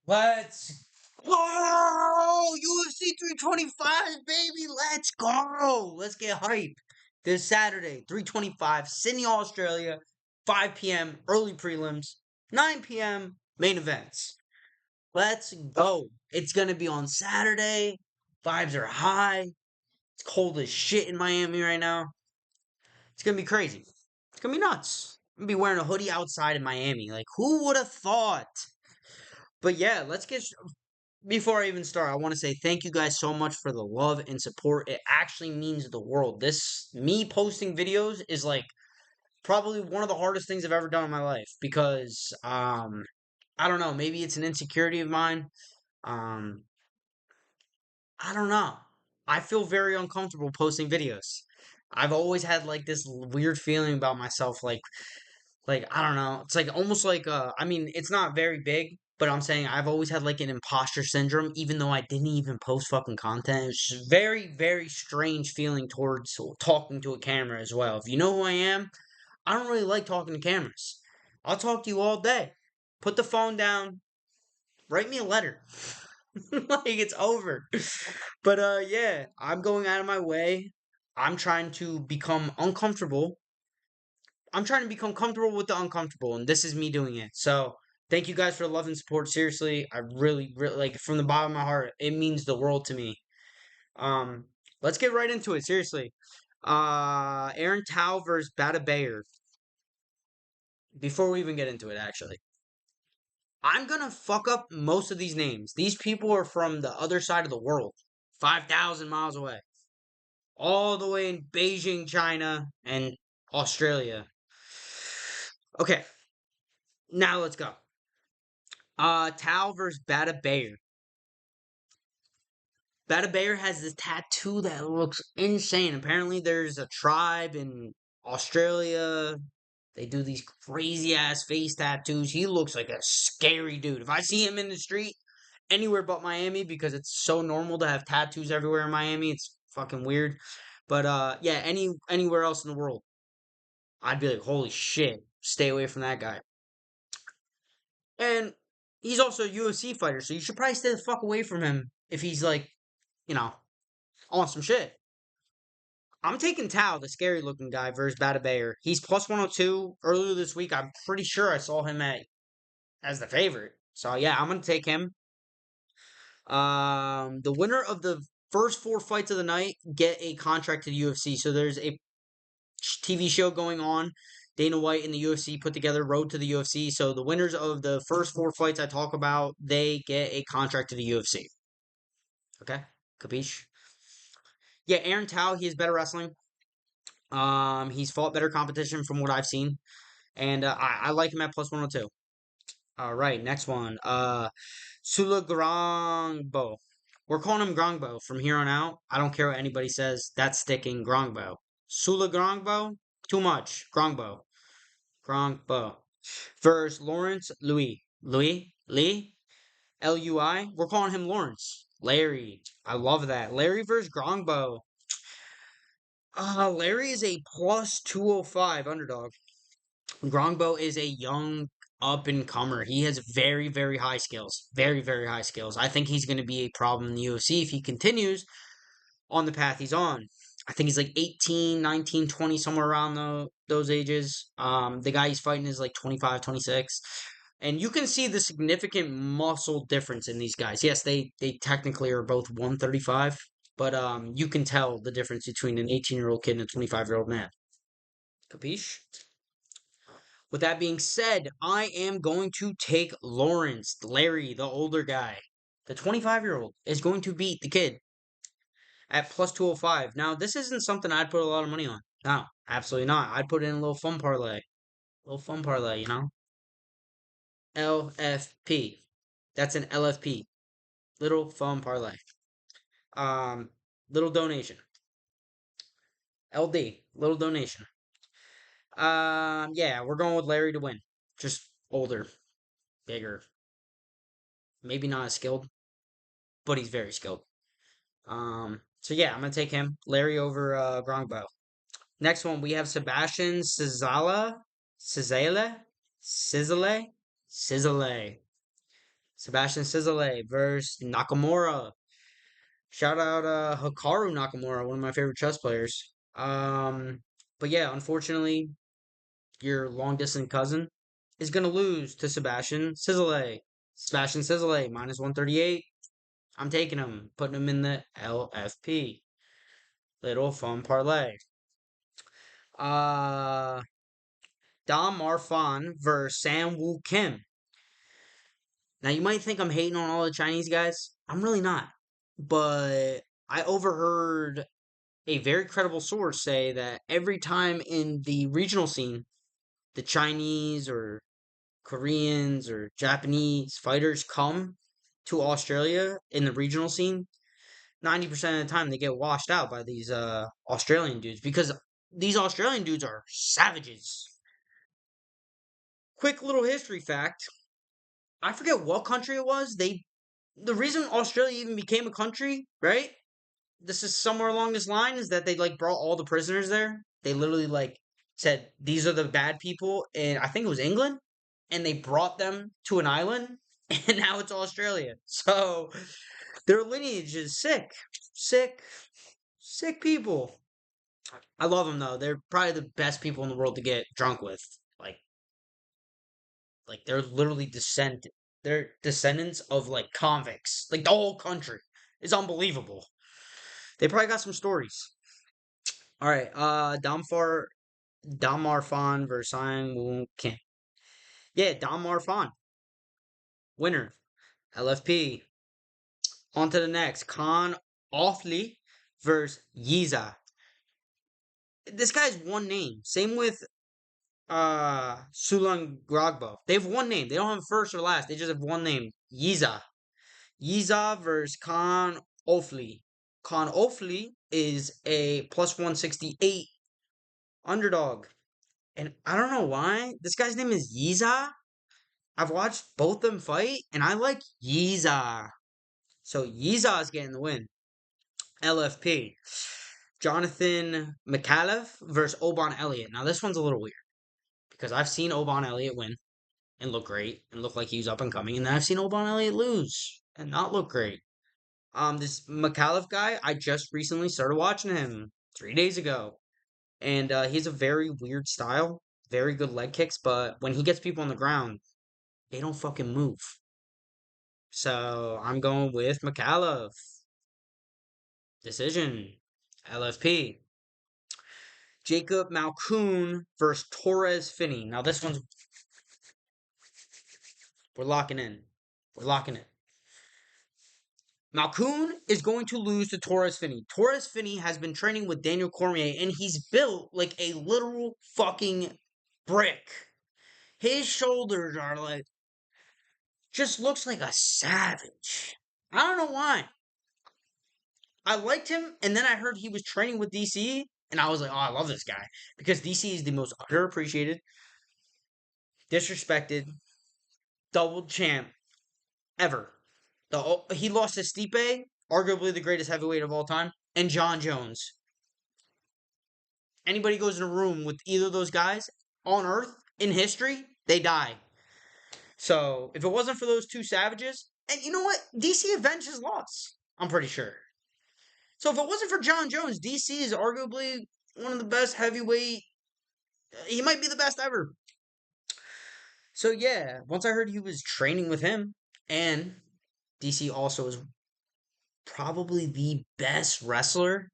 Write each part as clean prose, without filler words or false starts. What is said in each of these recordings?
Let's go! UFC 325, baby! Let's go! Let's get hype. This Saturday, 325, Sydney, Australia, 5 p.m. early prelims, 9 p.m. main events. Let's go. It's gonna be on Saturday. Vibes are high. It's cold as shit in Miami right now. It's gonna be crazy. It's gonna be nuts. I'm gonna be wearing a hoodie outside in Miami. Like, who would have thought? But yeah, let's get before I even start, I want to say thank you guys so much for the love and support. It actually means the world. Me posting videos is like probably one of the hardest things I've ever done in my life because, I don't know, maybe it's an insecurity of mine. Um, I don't know. I feel very uncomfortable posting videos. I've always had like this weird feeling about myself, like I don't know. It's like almost like I mean, it's not very big, but I'm saying I've always had like an imposter syndrome, even though I didn't even post fucking content. It's just very, very strange feeling towards talking to a camera as well. If you know who I am, I don't really like talking to cameras. I'll talk to you all day. Put the phone down, write me a letter. Like it's over. But yeah, I'm going out of my way. I'm trying to become uncomfortable. I'm trying to become comfortable with the uncomfortable, and this is me doing it. So thank you guys for the love and support. Seriously, I really, really like from the bottom of my heart. It means the world to me. Um, let's get right into it. Seriously, Aaron Tao versus Bada Bayer. Before we even get into it, actually, I'm gonna fuck up most of these names. These people are from the other side of the world, 5,000 miles away, all the way in Beijing, China, and Australia. Okay, now let's go. Tao versus Bada Bayer. Bada Bayer has this tattoo that looks insane. Apparently, there's a tribe in Australia. They do these crazy ass face tattoos. He looks like a scary dude. If I see him in the street anywhere but Miami, because it's so normal to have tattoos everywhere in Miami, it's fucking weird. But yeah, anywhere else in the world, I'd be like, holy shit, stay away from that guy. And he's also a UFC fighter, so you should probably stay the fuck away from him if he's like, you know, on some shit. I'm taking Tao, the scary looking guy, versus Bada Bayer. He's plus 102. Earlier this week, I'm pretty sure I saw him at as the favorite. So yeah, I'm gonna take him. The winner of the first four fights of the night get a contract to the UFC. So there's a TV show going on. Dana White and the UFC put together Road to the UFC. So the winners of the first four fights I talk about, they get a contract to the UFC. Okay, capiche? Yeah, Aaron Tao, he is better wrestling. He's fought better competition from what I've seen, and I like him at plus 102. All right, next one. Sula Grangbo. We're calling him Grangbo from here on out. I don't care what anybody says. That's sticking. Grangbo. Sula Grangbo. Too much. Grangbo. Grangbo. Versus Lawrence Louis. Lee. Lui. We're calling him Lawrence. Larry. I love that. Larry versus Grangbo. Larry is a plus 205 underdog. Grongbo is a young up and comer. He has very, very high skills. Very, very high skills. I think he's going to be a problem in the UFC if he continues on the path he's on. I think he's like 18, 19, 20, somewhere around those ages. The guy he's fighting is like 25, 26. And you can see the significant muscle difference in these guys. Yes, they technically are both 135, but you can tell the difference between an 18-year-old kid and a 25-year-old man. Capiche? With that being said, I am going to take Lawrence, Larry, the older guy. The 25-year-old is going to beat the kid at plus 205. Now, this isn't something I'd put a lot of money on. No, absolutely not. I'd put in a little fun parlay. A little fun parlay, you know? LFP. That's an LFP. Little fun parlay. Um, little donation. LD. Little donation. Yeah, we're going with Larry to win. Just older, bigger, maybe not as skilled, but he's very skilled. So yeah, I'm gonna take him. Larry over Grongbo. Next one we have Sebastian Cizala, Cizale, Cizale, Cizale, Sebastian Sizzle versus Nakamura. Shout out Hikaru Nakamura, one of my favorite chess players. But yeah, unfortunately, your long distance cousin is gonna lose to Sebastian Sizzle. Sebastian Sizzle minus 138. I'm taking him, putting him in the LFP. Little fun parlay. Uh Dom Marfan versus Sangwook Kim. Now you might think I'm hating on all the Chinese guys. I'm really not. But I overheard a very credible source say that every time in the regional scene, the Chinese or Koreans or Japanese fighters come to Australia in the regional scene, 90% of the time they get washed out by these Australian dudes because these Australian dudes are savages. Quick little history fact. I forget what country it was. The reason Australia even became a country, right? This is somewhere along this line is that they like brought all the prisoners there. They literally like said these are the bad people and I think it was England and they brought them to an island and now it's Australia. So their lineage is sick. Sick. Sick people. I love them though. They're probably the best people in the world to get drunk with. Like they're literally they're descendants of like convicts. Like the whole country. It's unbelievable. They probably got some stories. All right, Dom Marfan versus Sangwook Kim. Yeah, Dom Marfan, winner, LFP. On to the next, Khan Ofli versus Yizah. This guy's one name. Same with Sulan Gragbo. They have one name. They don't have first or last. They just have one name. Yizah. Yizah versus Khan Ofli. Khan Ofli is a plus 168 underdog. And I don't know why. This guy's name is Yizah. I've watched both them fight, and I like Yizah. So Yizah is getting the win. LFP. Jonathan Mecaleff versus Oban Elliott. Now this one's a little weird because I've seen Oban Elliott win and look great and look like he was up and coming, and then I've seen Oban Elliott lose and not look great. This Mecaleff guy, I just recently started watching him 3 days ago, and he has a very weird style, very good leg kicks, but when he gets people on the ground, they don't fucking move. So I'm going with Mecaleff. Decision. LFP. Jacob Malcoun versus Torres Finney. Now this one's we're locking in. We're locking it. Malcoun is going to lose to Torres Finney. Torres Finney has been training with Daniel Cormier and he's built like a literal fucking brick. His shoulders are like just looks like a savage. I don't know why. I liked him, and then I heard he was training with DC, and I was like, oh, I love this guy. Because DC is the most underappreciated, disrespected, double champ ever. He lost to Stipe, arguably the greatest heavyweight of all time, and John Jones. Anybody goes in a room with either of those guys on Earth in history, they die. So if it wasn't for those two savages, and you know what? DC avenged his loss. I'm pretty sure. So if it wasn't for John Jones, DC is arguably one of the best heavyweight. He might be the best ever. So yeah, once I heard he was training with him, and DC also is probably the best wrestler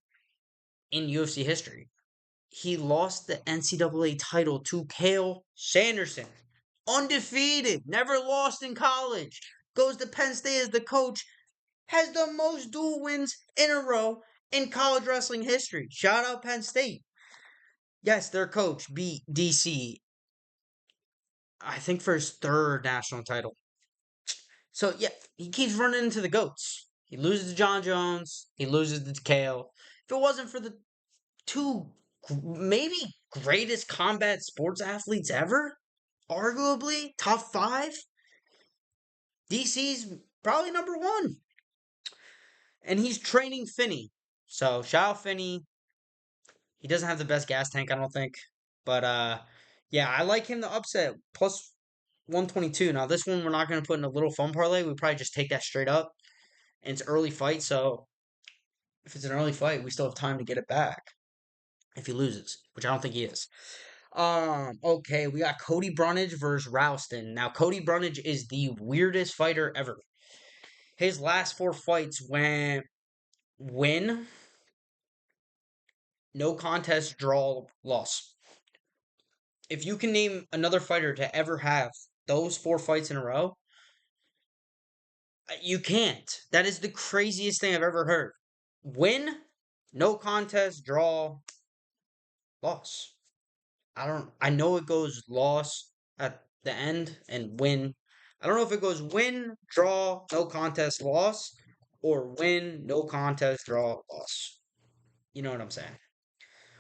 in UFC history. He lost the NCAA title to Kale Sanderson. Undefeated, never lost in college. Goes to Penn State as the coach. Has the most dual wins in a row in college wrestling history. Shout out Penn State. Yes, their coach beat DC, I think, for his third national title. So, yeah, he keeps running into the GOATs. He loses to John Jones. He loses to Kale. If it wasn't for the two maybe greatest combat sports athletes ever, arguably top five, DC's probably number one. And he's training Finney. So, shout out Finney. He doesn't have the best gas tank, I don't think. But yeah, I like him to upset. Plus 122. Now, this one we're not going to put in a little fun parlay. We probably just take that straight up. And it's early fight, so if it's an early fight, we still have time to get it back if he loses, which I don't think he is. Okay, we got Cody Brunage versus Rowston. Now, Cody Brunage is the weirdest fighter ever. His last 4 fights went win, no contest, draw, loss. If you can name another fighter to ever have those 4 fights in a row, you can't. That is the craziest thing I've ever heard. Win, no contest, draw, loss. I know it goes loss at the end and win. I don't know if it goes win, draw, no contest, loss, or win, no contest, draw, loss. You know what I'm saying?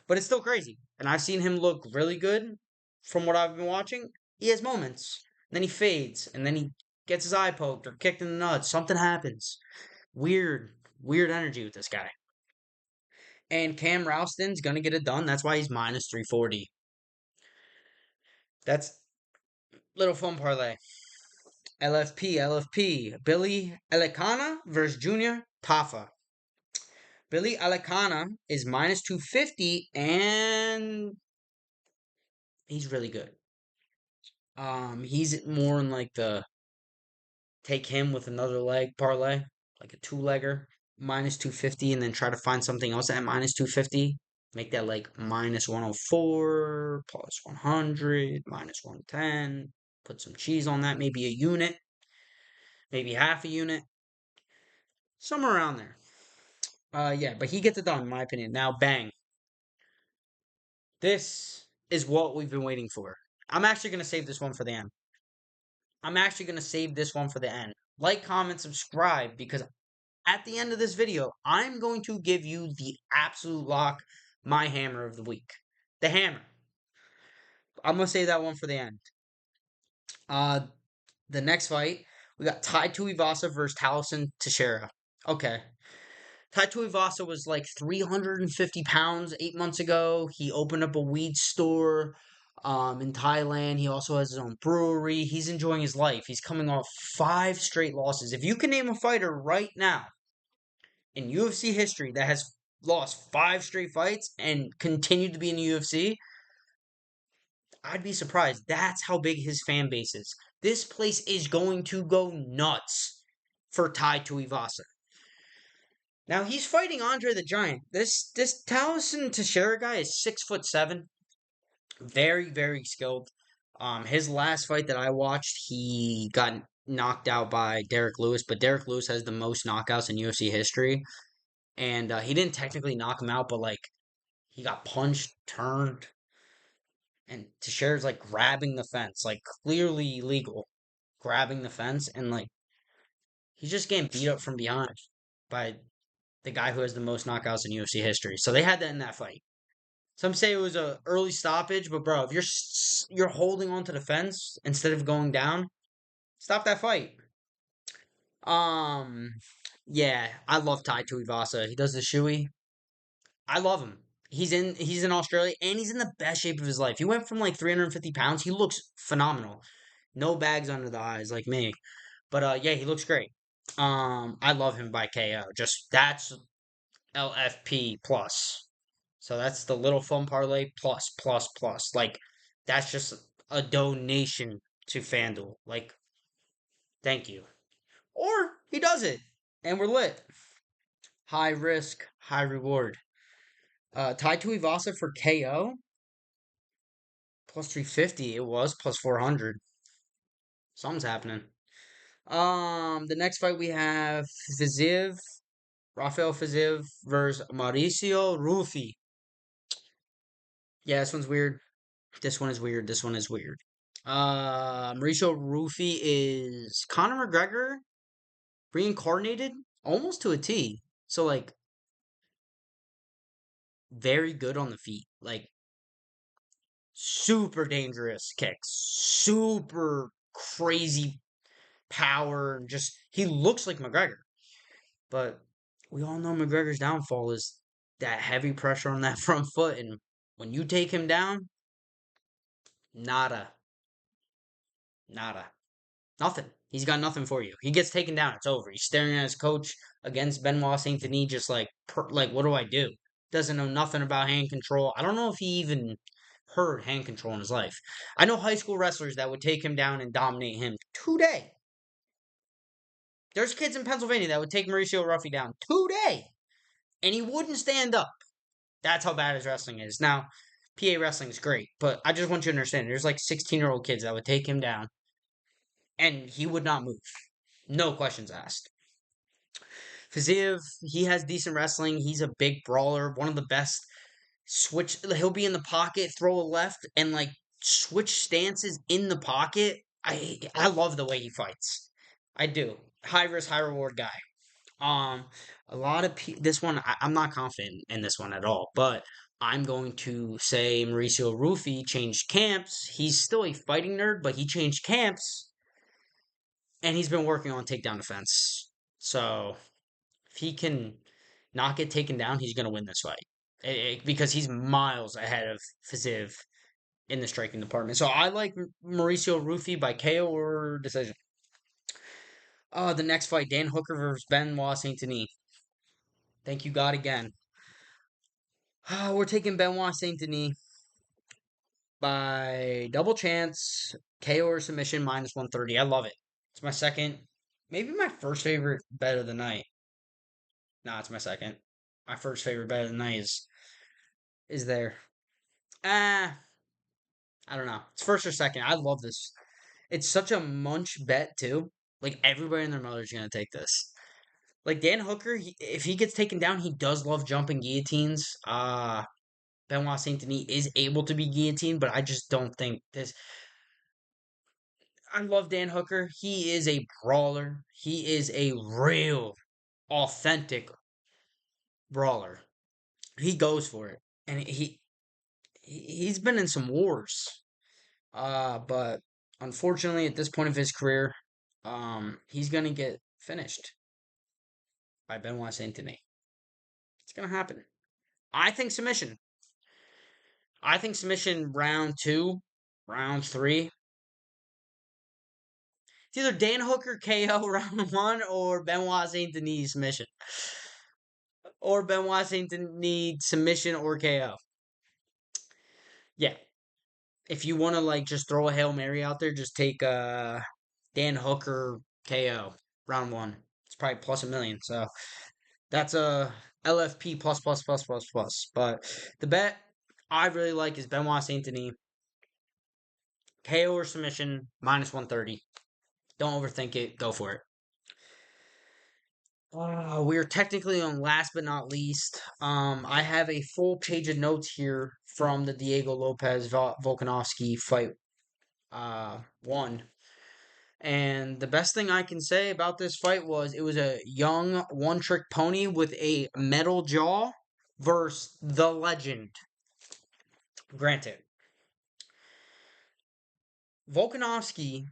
But it's still crazy. And I've seen him look really good from what I've been watching. He has moments. Then he fades. And then he gets his eye poked or kicked in the nuts. Something happens. Weird, weird energy with this guy. And Cam Rowston's going to get it done. That's why he's minus 340. That's little fun parlay. LFP. Billy Elkallah versus Junior Tafa. Billy Elkallah is minus 250 and he's really good. He's more in like the take him with another leg parlay, like a 2-legger, minus 250, and then try to find something else at minus 250. Make that like minus 104, plus 100, minus 110. Put some cheese on that, maybe a unit, maybe half a unit, somewhere around there. Yeah, but he gets it done, in my opinion. Now, bang. This is what we've been waiting for. I'm actually going to save this one for the end. Like, comment, subscribe, because at the end of this video, I'm going to give you the absolute lock, my hammer of the week. The hammer. I'm going to save that one for the end. The next fight, we got Tai Tuivasa versus Texeira. Okay. Tai Tuivasa was like 350 pounds 8 months ago. He opened up a weed store in Thailand. He also has his own brewery. He's enjoying his life. He's coming off 5 straight losses. If you can name a fighter right now in UFC history that has lost 5 straight fights and continued to be in the UFC, I'd be surprised. That's how big his fan base is. This place is going to go nuts for Tai Tuivasa. Now he's fighting Andre the Giant. This Texeira guy is 6'7", very very skilled. His last fight that I watched, he got knocked out by Derek Lewis, but Derek Lewis has the most knockouts in UFC history, and he didn't technically knock him out, but like he got punched, turned, and Texeira's like grabbing the fence, like clearly illegal, grabbing the fence, and like he's just getting beat up from behind by the guy who has the most knockouts in UFC history. So they had that in that fight. Some say it was a early stoppage, but bro, if you're holding onto the fence instead of going down, stop that fight. Um, yeah, I love Tai Tuivasa. He does the shoey. I love him. He's in Australia and he's in the best shape of his life. He went from like 350 pounds. He looks phenomenal. No bags under the eyes like me. But yeah, he looks great. I love him by KO. Just that's LFP plus. So that's the little fun parlay plus plus plus. Like that's just a donation to FanDuel. Like thank you. Or he does it and we're lit. High risk, high reward. Tai Tuivasa for KO plus 350. It was plus 400. Something's happening. The next fight we have Fiziev, Rafael Fiziev versus Mauricio Ruffy. Yeah, this one's weird. This one is weird. This one is weird. Mauricio Ruffy is Conor McGregor reincarnated almost to a T. So like very good on the feet. Like super dangerous kicks. Super crazy power. Just he looks like McGregor. But we all know McGregor's downfall is that heavy pressure on that front foot, and when you take him down, nada. Nada. Nothing. He's got nothing for you. He gets taken down. It's over. He's staring at his coach against Benoît Saint Denis, just like, what do I do? Doesn't know nothing about hand control. I don't know if he even heard hand control in his life. I know high school wrestlers that would take him down and dominate him today. There's kids in Pennsylvania that would take Mauricio Ruffy down today, and he wouldn't stand up. That's how bad his wrestling is. Now, PA wrestling is great, but I just want you to understand there's like 16-year-old kids that would take him down, and he would not move. No questions asked. Fiziev, he has decent wrestling. He's a big brawler, one of the best. He'll be in the pocket, throw a left, and like switch stances in the pocket. I love the way he fights. I do. High risk, high reward guy. Um, a lot of this one, I'm not confident in this one at all, but I'm going to say Mauricio Ruffy changed camps. He's still a fighting nerd, but he changed camps, and he's been working on takedown defense. So if he can not get taken down, he's going to win this fight. Because he's miles ahead of Fiziev in the striking department. So I like Mauricio Ruffy by KO or decision. The next fight, Dan Hooker versus Benoît Saint Denis. Thank you, God, again. We're taking Benoît Saint Denis by double chance, KO or submission, minus 130. I love it. It's my second, maybe my first favorite bet of the night. Nah, it's my second. My first favorite bet of the night is there. I don't know. It's first or second. I love this. It's such a munch bet too. Like everybody and their mother's gonna take this. Like Dan Hooker, if he gets taken down, he does love jumping guillotines. Benoît Saint Denis is able to be guillotined, but I just don't think this. I love Dan Hooker. He is a brawler. He is a real, authentic brawler. He goes for it, and he's been in some wars. But unfortunately, at this point of his career, he's gonna get finished by Benoît Saint Denis. It's gonna happen. I think submission. I think submission round 2, round 3. It's either Dan Hooker KO round 1 or Benoît Saint Denis submission. Or Benoît Saint Denis submission or KO. Yeah. If you want to like just throw a Hail Mary out there, just take Dan Hooker KO round 1. It's probably plus $1 million. So that's a LFP plus plus plus plus plus. But the bet I really like is Benoît Saint Denis KO or submission minus 130. Don't overthink it. Go for it. We're technically on last but not least. I have a full page of notes here from the Diego Lopes Volkanovski fight. 1. And the best thing I can say about this fight was it was a young one-trick pony with a metal jaw versus the legend. Granted, Volkanovski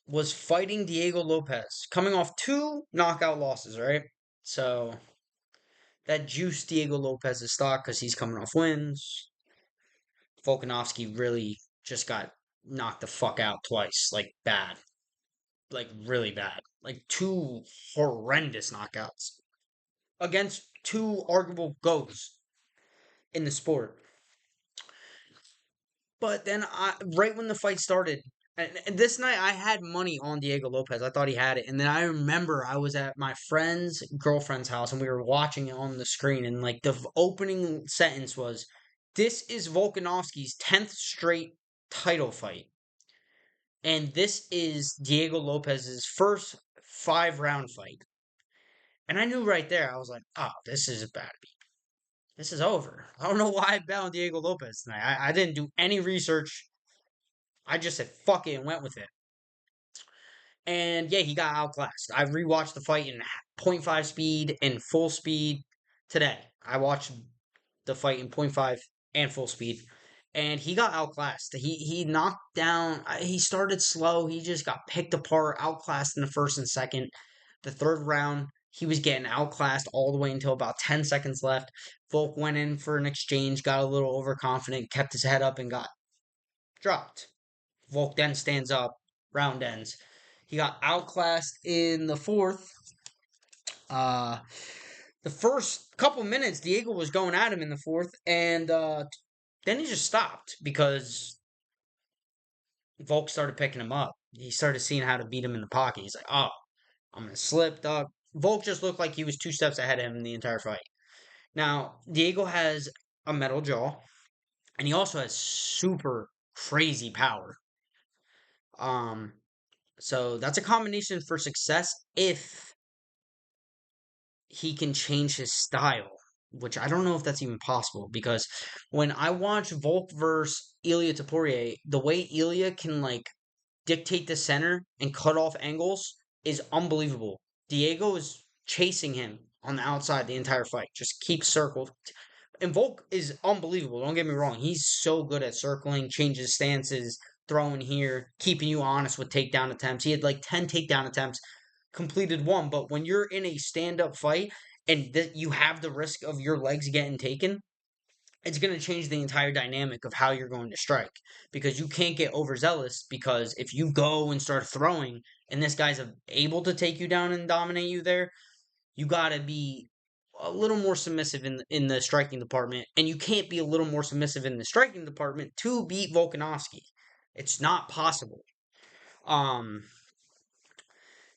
was fighting Diego Lopes, coming off 2 knockout losses, right? So that juiced Diego Lopes' stock because he's coming off wins. Volkanovski really just got knocked the fuck out twice, like bad, like really bad, like 2 horrendous knockouts against 2 arguable GOATs in the sport. But then, right when the fight started, and this night I had money on Diego Lopes. I thought he had it. And then I remember I was at my friend's girlfriend's house and we were watching it on the screen. And like the opening sentence was, "This is Volkanovski's 10th straight title fight. And this is Diego Lopes' first 5-round fight." And I knew right there, I was like, oh, this is bad. This is over. I don't know why I bet on Diego Lopes tonight. I didn't do any research. I just said fuck it and went with it. And yeah, he got outclassed. I rewatched the fight in 0.5 speed and full speed today. I watched the fight in 0.5 and full speed. And he got outclassed. He knocked down. He started slow. He just got picked apart, outclassed in the first and second. The third round, he was getting outclassed all the way until about 10 seconds left. Volk went in for an exchange, got a little overconfident, kept his head up, and got dropped. Volk then stands up, round ends. He got outclassed in the fourth. The first couple minutes, Diego was going at him in the fourth, and then he just stopped because Volk started picking him up. He started seeing how to beat him in the pocket. He's like, oh, I'm going to slip, dog. Volk just looked like he was 2 steps ahead of him in the entire fight. Now, Diego has a metal jaw, and he also has super crazy power. Um, so that's a combination for success if he can change his style, which I don't know if that's even possible because when I watch Volk versus Elliott Tapourier, the way Elliott can like dictate the center and cut off angles is unbelievable. Diego is chasing him on the outside the entire fight, just keep circled. And Volk is unbelievable. Don't get me wrong; he's so good at circling, changes stances, throwing here, keeping you honest with takedown attempts. He had like 10 takedown attempts, completed one. But when you're in a stand-up fight and you have the risk of your legs getting taken, it's going to change the entire dynamic of how you're going to strike because you can't get overzealous because if you go and start throwing and this guy's able to take you down and dominate you there, you got to be a little more submissive in the striking department, and you can't be a little more submissive in the striking department to beat Volkanovski. It's not possible. Um,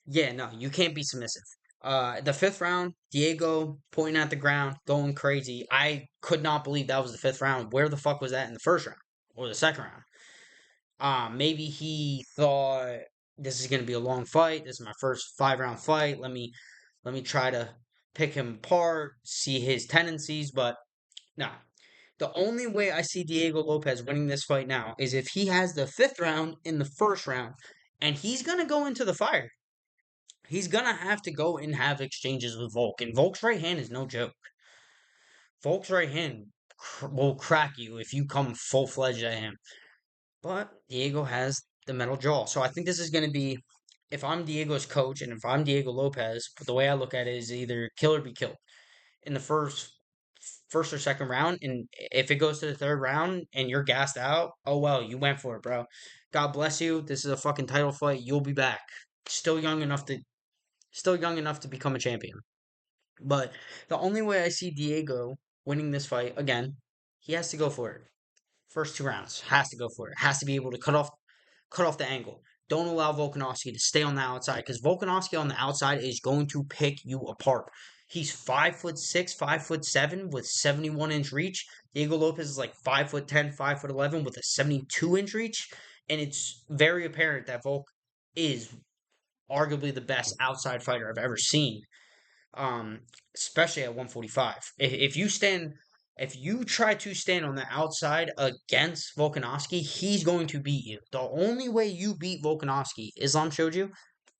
yeah, no, you can't be submissive. The fifth round, Diego pointing at the ground, going crazy. I could not believe that was the fifth round. Where the fuck was that in the first round or the second round? Maybe he thought this is gonna be a long fight. This is my first 5 round fight. Let me try to pick him apart, see his tendencies. But no, the only way I see Diego Lopes winning this fight now is if he has the fifth round in the first round, and he's gonna go into the fire. He's gonna have to go and have exchanges with Volk, and Volk's right hand is no joke. Volk's right hand will crack you if you come full fledged at him. But Diego has the metal jaw, so I think this is gonna be. If I'm Diego's coach and if I'm Diego Lopes, the way I look at it is either kill or be killed in the first or second round, and if it goes to the third round and you're gassed out, oh well, you went for it, bro. God bless you. This is a fucking title fight. You'll be back. Still young enough to become a champion. But the only way I see Diego winning this fight again, he has to go for it. First 2 rounds, has to go for it. Has to be able to cut off the angle. Don't allow Volkanovski to stay on the outside because Volkanovski on the outside is going to pick you apart. He's 5'6", 5'7" with 71-inch reach. Diego Lopes is like 5'10", 5'11" with a 72-inch reach, and it's very apparent that Volk is arguably the best outside fighter I've ever seen. Especially at 145. If you try to stand on the outside against Volkanovski, he's going to beat you. The only way you beat Volkanovski, Islam showed you,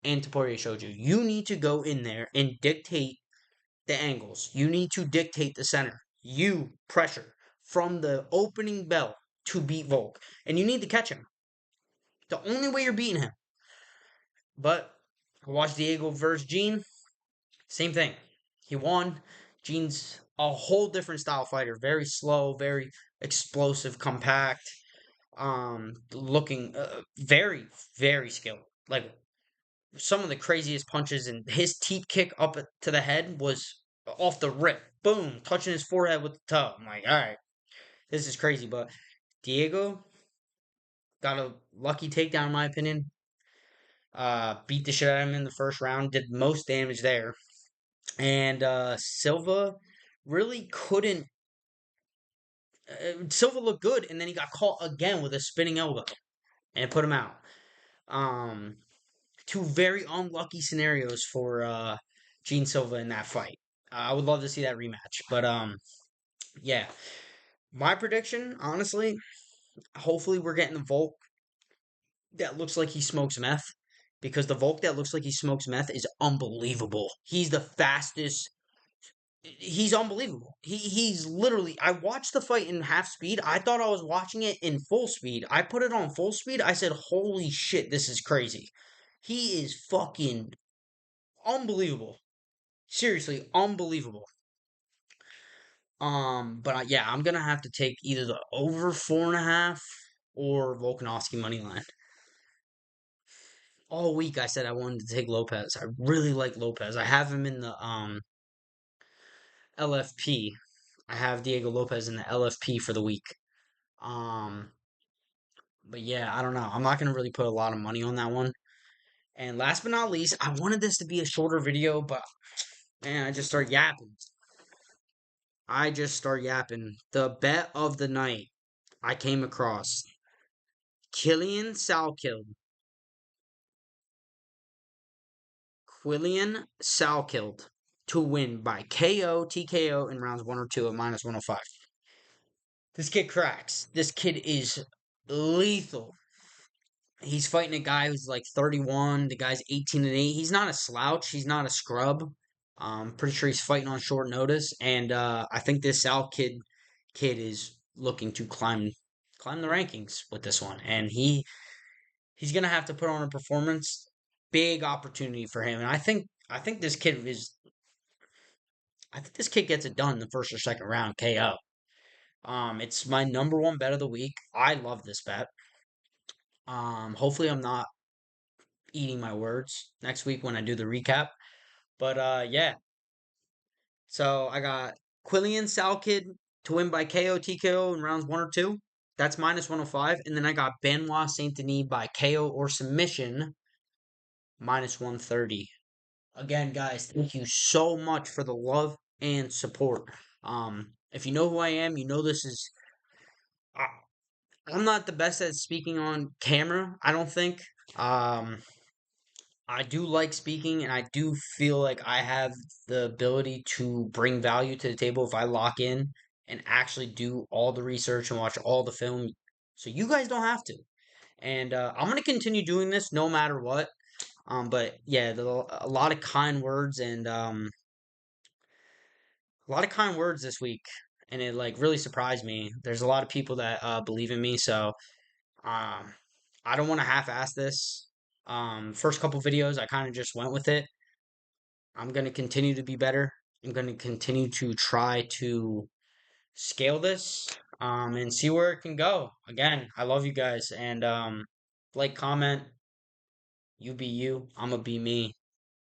and Tapourier showed you. You need to go in there and dictate the angles. You need to dictate the center. You pressure from the opening bell to beat Volk, and you need to catch him. The only way you're beating him. But watch Diego versus Gene. Same thing. He won. Gene's a whole different style fighter. Very slow, very explosive, compact. Looking very, very skilled. Like some of the craziest punches, and his teep kick up to the head was off the rip. Boom, touching his forehead with the toe. I'm like, all right, this is crazy. But Diego got a lucky takedown, in my opinion. Beat the shit out of him in the first round. Did most damage there. And Silva really couldn't. Silva looked good, and then he got caught again with a spinning elbow and put him out. Um, Two very unlucky scenarios for Gene Silva in that fight. I would love to see that rematch, but yeah. My prediction, honestly, hopefully we're getting the Volk that looks like he smokes meth, because the Volk that looks like he smokes meth is unbelievable. He's the fastest. He's unbelievable. He's literally. I watched the fight in half speed. I thought I was watching it in full speed. I put it on full speed. I said, "Holy shit, this is crazy." He is fucking unbelievable. Seriously, unbelievable. But yeah, I'm gonna have to take either the over 4.5 or Volkanovski money line. all week I said I wanted to take Lopes. I really like Lopes. I have him in the LFP. I have Diego Lopes in the LFP for the week. Um, but yeah, I don't know. I'm not gonna really put a lot of money on that one. And last but not least, I wanted this to be a shorter video, but man, I just start yapping. I just start yapping. The bet of the night I came across Killian Salkeld. Quillian Salkeld to win by KO, TKO in rounds 1 or 2 at minus 105. This kid cracks. This kid is lethal. He's fighting a guy who's like 31. The guy's 18-8. He's not a slouch. He's not a scrub. Pretty sure he's fighting on short notice. And I think this kid is looking to climb the rankings with this one. And he's gonna have to put on a performance. Big opportunity for him. And I think this kid gets it done in the first or second round KO. It's my number one bet of the week. I love this bet. Hopefully I'm not eating my words next week when I do the recap. But yeah. So I got Quillian Salkid to win by KO TKO in rounds 1 or 2. That's minus 105. And then I got Benoît Saint Denis by KO or submission minus 130. Again, guys, thank you so much for the love and support. If you know who I am, you know this is. I, I'm not the best at speaking on camera, I don't think. I do like speaking, and I do feel like I have the ability to bring value to the table if I lock in and actually do all the research and watch all the film. So you guys don't have to. And I'm gonna continue doing this no matter what. But yeah, a lot of kind words and a lot of kind words this week, and it like really surprised me. There's a lot of people that believe in me, so um, I don't want to half-ass this. First couple videos, I kind of just went with it. I'm gonna continue to be better. I'm gonna continue to try to scale this, and see where it can go. Again, I love you guys, and like, comment. You be you. I'ma be me.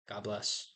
God bless.